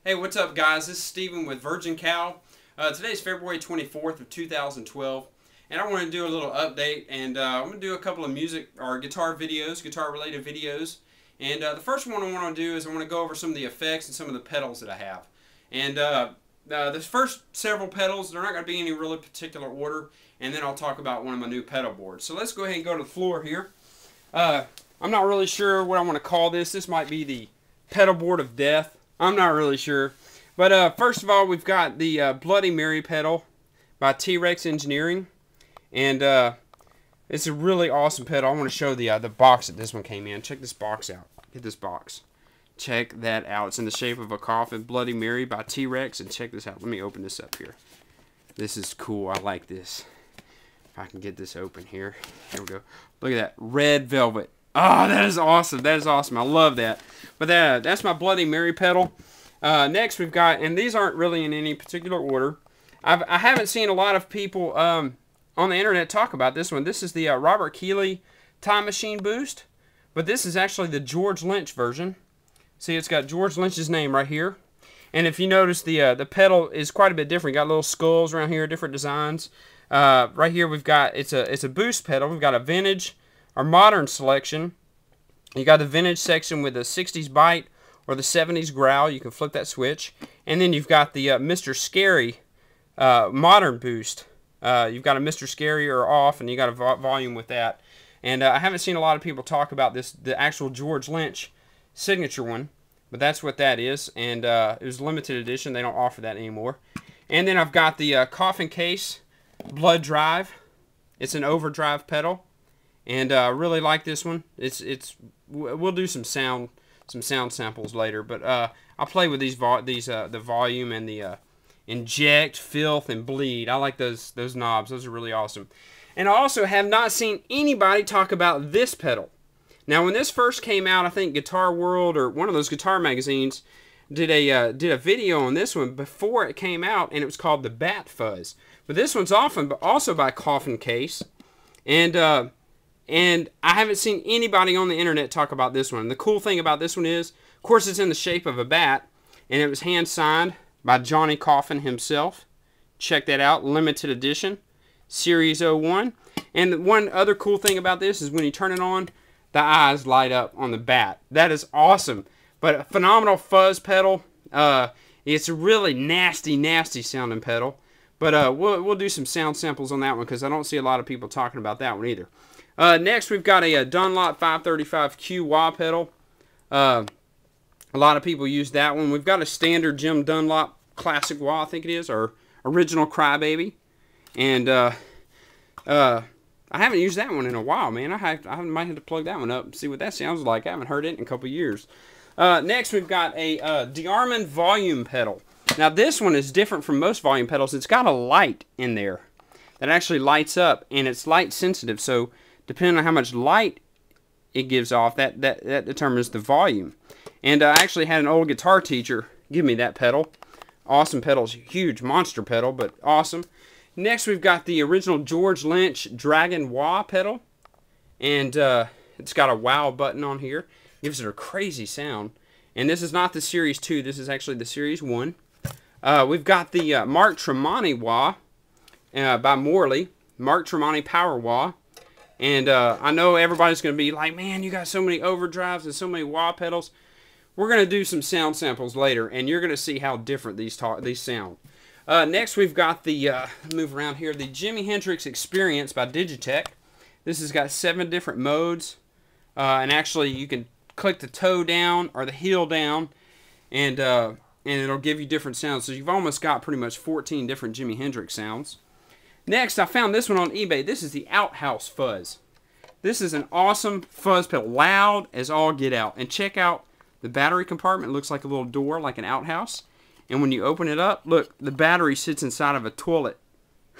Hey, what's up, guys? This is Steven with Virgin Cow. Today is February 24th of 2012, and I want to do a little update, and I'm going to do a couple of music or guitar videos, guitar-related videos. And the first one I want to do is I want to go over some of the effects and some of the pedals that I have. And the first several pedals, they're not going to be in any really particular order, and then I'll talk about one of my new pedal boards. So let's go ahead and go to the floor here. I'm not really sure what I want to call this. This might be the pedal board of death. I'm not really sure. But first of all, we've got the Bloody Mary pedal by T-Rex Engineering. And it's a really awesome pedal. I want to show the box that this one came in. Check this box out. Get this box. Check that out. It's in the shape of a coffin. Bloody Mary by T-Rex. And check this out. Let me open this up here. This is cool. I like this. If I can get this open here. Here we go. Look at that. Red velvet. Oh, that is awesome. That is awesome. I love that. But that's my Bloody Mary pedal. Next we've got, and these aren't really in any particular order. I haven't seen a lot of people on the internet talk about this one. This is the Robert Keeley Time Machine Boost. But this is actually the George Lynch version. See, it's got George Lynch's name right here. And if you notice, the pedal is quite a bit different. Got little skulls around here, different designs. Right here we've got, it's a boost pedal. We've got a vintage or modern selection. You got the vintage section with the 60s bite or the 70s growl. You can flip that switch. And then you've got the Mr. Scary modern boost. You've got a Mr. Scary or off, and you got a volume with that. And I haven't seen a lot of people talk about this, the actual George Lynch signature one, but that's what that is. And it was limited edition. They don't offer that anymore. And then I've got the Coffin case Blood Drive. It's an overdrive pedal. And I really like this one. We'll do some sound samples later, but I'll play with the volume and the inject, filth, and bleed. I like those knobs. Those are really awesome. And I also have not seen anybody talk about this pedal. Now, when this first came out, I think Guitar World or one of those guitar magazines did a video on this one before it came out, and it was called the Bat Fuzz. But this one's also by Coffin Case, and I haven't seen anybody on the internet talk about this one. The cool thing about this one is, of course, it's in the shape of a bat, and it was hand-signed by Johnny Coffin himself. Check that out. Limited edition. Series 01. And one other cool thing about this is when you turn it on, the eyes light up on the bat. That is awesome. But a phenomenal fuzz pedal. It's a really nasty, nasty sounding pedal. But we'll do some sound samples on that one because I don't see a lot of people talking about that one either. Next, we've got a Dunlop 535Q wah pedal. A lot of people use that one. We've got a standard Jim Dunlop classic wah, I think it is, or original Crybaby. And I haven't used that one in a while, man. I might have to plug that one up and see what that sounds like. I haven't heard it in a couple years. Next, we've got a DeArmond volume pedal. Now, this one is different from most volume pedals. It's got a light in there that actually lights up, and it's light sensitive. So, depending on how much light it gives off, that determines the volume. And I actually had an old guitar teacher give me that pedal. Awesome pedal. It's a huge monster pedal, but awesome. Next, we've got the original George Lynch Dragon Wah pedal. And it's got a wow button on here. Gives it a crazy sound. And this is not the Series 2. This is actually the Series 1. We've got the Mark Tremonti Wah by Morley. Mark Tremonti Power Wah. And I know everybody's going to be like, man, you got so many overdrives and so many wah pedals. We're going to do some sound samples later, and you're going to see how different these sound. Next, we've got the, move around here, the Jimi Hendrix Experience by Digitech. This has got 7 different modes. And actually, you can click the toe down or the heel down, and it'll give you different sounds. So you've almost got pretty much 14 different Jimi Hendrix sounds. Next, I found this one on eBay. This is the Outhouse Fuzz. This is an awesome fuzz pedal. Loud as all get out. And check out the battery compartment. It looks like a little door, like an outhouse. And when you open it up, look, the battery sits inside of a toilet.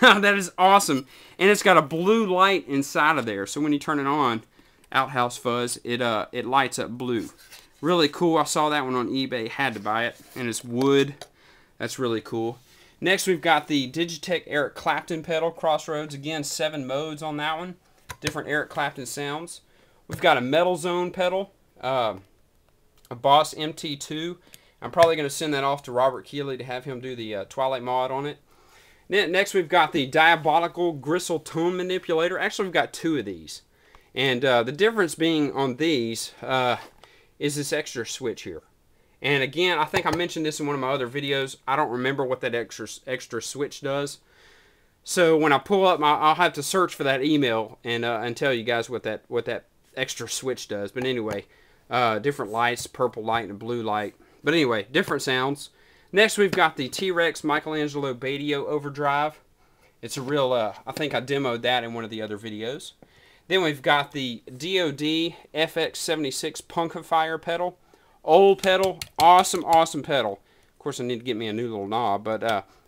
That is awesome. And it's got a blue light inside of there. So when you turn it on, Outhouse Fuzz, it lights up blue. Really cool. I saw that one on eBay. Had to buy it. And it's wood. That's really cool. Next, we've got the Digitech Eric Clapton pedal, Crossroads. Again, 7 modes on that one. Different Eric Clapton sounds. We've got a Metal Zone pedal, a Boss MT2. I'm probably going to send that off to Robert Keeley to have him do the Twilight mod on it. Next, we've got the Diabolical Gristle Tone Manipulator. Actually, we've got 2 of these. And the difference being on these is this extra switch here. And again, I think I mentioned this in one of my other videos. I don't remember what that extra switch does. So when I pull up, I'll have to search for that email and tell you guys what that extra switch does. But anyway, different lights, purple light and a blue light. But anyway, different sounds. Next, we've got the T-Rex Michelangelo Batio Overdrive. It's a real, I think I demoed that in one of the other videos. Then we've got the DOD FX76 Punkifier pedal. Old pedal, awesome, awesome pedal. Of course, I need to get me a new little knob, but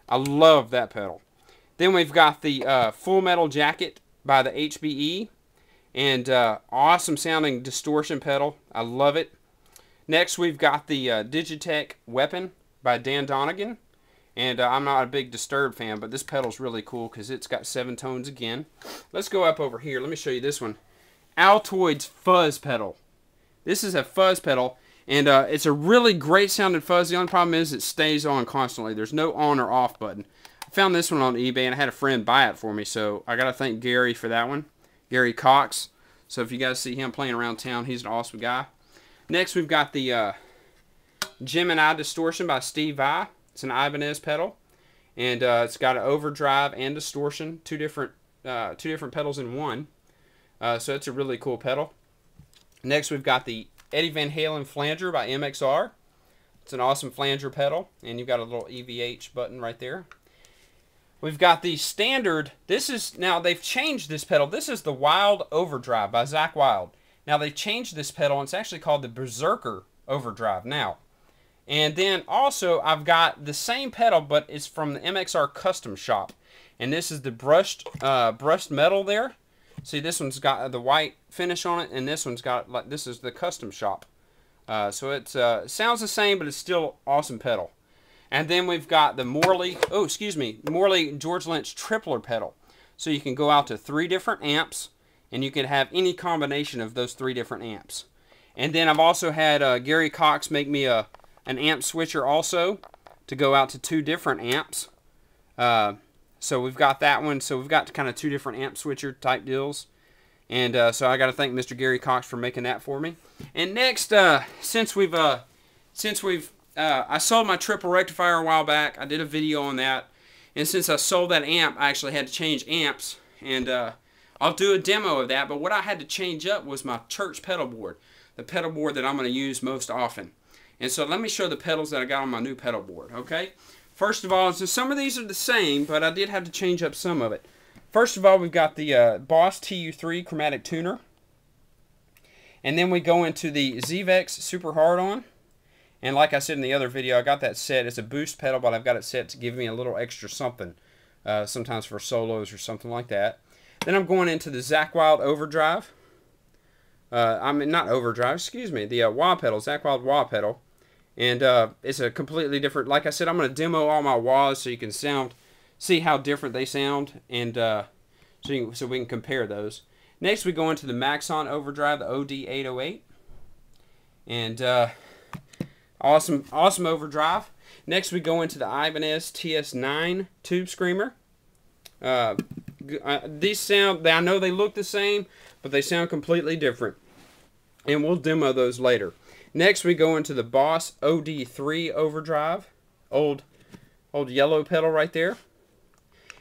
I love that pedal. Then we've got the Full Metal Jacket by the HBE. And awesome sounding distortion pedal. I love it. Next, we've got the Digitech Weapon by Donegan. And I'm not a big Disturbed fan, but this pedal's really cool because it's got 7 tones again. Let's go up over here. Let me show you this one. Altoids Fuzz pedal. This is a fuzz pedal, and it's a really great sounding fuzz. The only problem is it stays on constantly. There's no on or off button. I found this one on eBay, and I had a friend buy it for me, so I got to thank Gary for that one. Gary Koch. So if you guys see him playing around town, he's an awesome guy. Next, we've got the Jemini Distortion by Steve Vai. It's an Ibanez pedal, and it's got an overdrive and distortion, two different pedals in one. So it's a really cool pedal. Next, we've got the Eddie Van Halen Flanger by MXR. It's an awesome flanger pedal, and you've got a little EVH button right there. We've got the standard. Now they've changed this pedal. This is the Wylde Overdrive by Zakk Wylde. Now they've changed this pedal, and it's actually called the Berserker Overdrive now. And then also I've got the same pedal, but it's from the MXR Custom Shop. And this is the brushed metal there. See, this one's got the white finish on it, and this one's got, like, this is the Custom Shop. So it sounds the same, but it's still awesome pedal. And then we've got the Morley George Lynch Tripler pedal. So you can go out to 3 different amps, and you can have any combination of those 3 different amps. And then I've also had Gary Koch make me an amp switcher also to go out to 2 different amps. So we've got that one. So we've got kind of 2 different amp switcher type deals. And so I got to thank Mr. Gary Koch for making that for me. And next, I sold my triple rectifier a while back. I did a video on that. And since I sold that amp, I actually had to change amps. And I'll do a demo of that. But what I had to change up was my church pedal board. The pedal board that I'm going to use most often. And so let me show the pedals that I got on my new pedal board. Okay. First of all, so some of these are the same, but I did have to change up some of it. First of all, we've got the Boss TU3 Chromatic Tuner. And then we go into the ZVEX Super Hard-On. And like I said in the other video, I got that set. It's a boost pedal, but I've got it set to give me a little extra something. Sometimes for solos or something like that. Then I'm going into the Zakk Wylde Overdrive. Not Overdrive, excuse me. The wah pedal, Zakk Wylde wah pedal. And it's a completely different, like I said, I'm going to demo all my wahs so you can see how different they sound, and so we can compare those. Next, we go into the Maxon Overdrive, the OD808. And awesome overdrive. Next, we go into the Ibanez TS9 Tube Screamer. These sound, I know they look the same, but they sound completely different. And we'll demo those later. Next, we go into the Boss OD3 Overdrive. Old yellow pedal right there.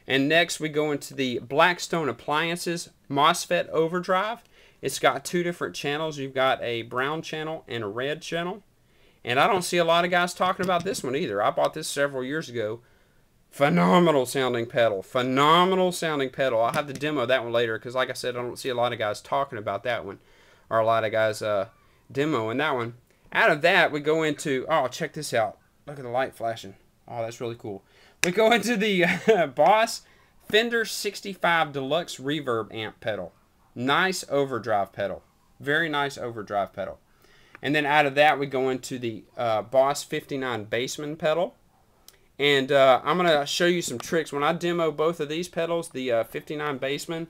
And next, we go into the Blackstone Appliances MOSFET Overdrive. It's got 2 different channels. You've got a brown channel and a red channel. And I don't see a lot of guys talking about this one either. I bought this several years ago. Phenomenal sounding pedal. Phenomenal sounding pedal. I'll have to demo that one later because, like I said, I don't see a lot of guys talking about that one. Or a lot of guys demoing that one. Out of that, we go into, oh, check this out. Look at the light flashing. Oh, that's really cool. We go into the Boss Fender 65 Deluxe Reverb Amp pedal. Nice overdrive pedal. Very nice overdrive pedal. And then out of that, we go into the Boss 59 Bassman pedal. And I'm going to show you some tricks. When I demo both of these pedals, the 59 Bassman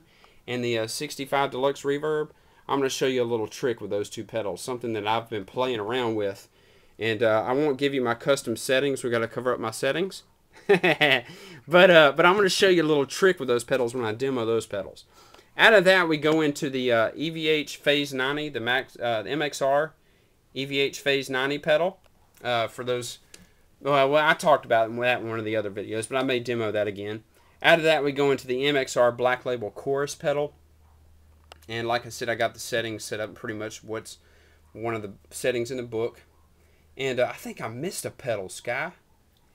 and the 65 Deluxe Reverb, I'm going to show you a little trick with those 2 pedals. Something that I've been playing around with And I won't give you my custom settings. We got to cover up my settings. but I'm going to show you a little trick with those pedals when I demo those pedals. Out of that, we go into the EVH Phase 90, the MXR EVH Phase 90 pedal. For those, well, I talked about that in one of the other videos, but I may demo that again. Out of that, we go into the MXR Black Label Chorus pedal. And like I said, I got the settings set up pretty much what's one of the settings in the book. And I think I missed a pedal, Sky.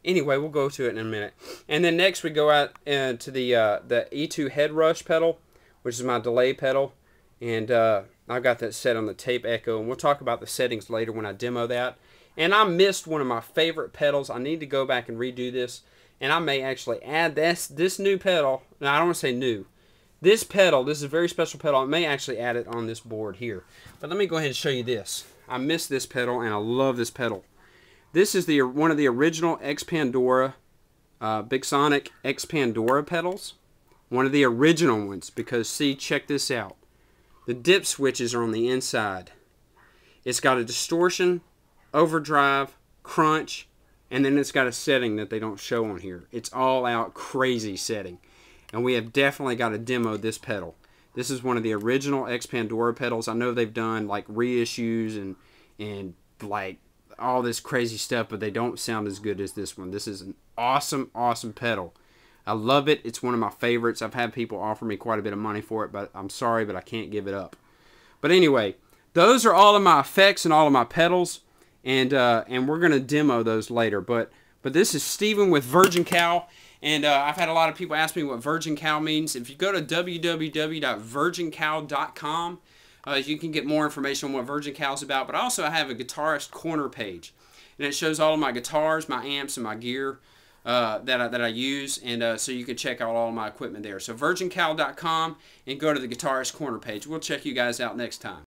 Anyway, we'll go to it in a minute. And then next we go out to the E2 Head Rush pedal, which is my delay pedal. And I've got that set on the tape echo. And we'll talk about the settings later when I demo that. And I missed one of my favorite pedals. I need to go back and redo this. And I may actually add this new pedal. No, I don't want to say new. This pedal, this is a very special pedal. I may actually add it on this board here. But let me go ahead and show you this. I missed this pedal, and I love this pedal. This is one of the original X Pandora, Big Sonic X Pandora pedals. One of the original ones, because see, check this out. The dip switches are on the inside. It's got a distortion, overdrive, crunch, and then it's got a setting that they don't show on here. It's all out crazy setting. And we have definitely got to demo this pedal. This is one of the original X Pandora pedals. I know they've done like reissues and like all this crazy stuff, but they don't sound as good as this one. This is an awesome, awesome pedal. I love it. It's one of my favorites. I've had people offer me quite a bit of money for it, but I'm sorry, but I can't give it up. But anyway, those are all of my effects and all of my pedals, and we're gonna demo those later. But this is Steven with Virgin Cow. And I've had a lot of people ask me what Virgin Cow means. If you go to www.virgincow.com, you can get more information on what Virgin Cow is about. But also I have a guitarist corner page. And it shows all of my guitars, my amps, and my gear that I use. And so you can check out all of my equipment there. So virgincow.com and go to the guitarist corner page. We'll check you guys out next time.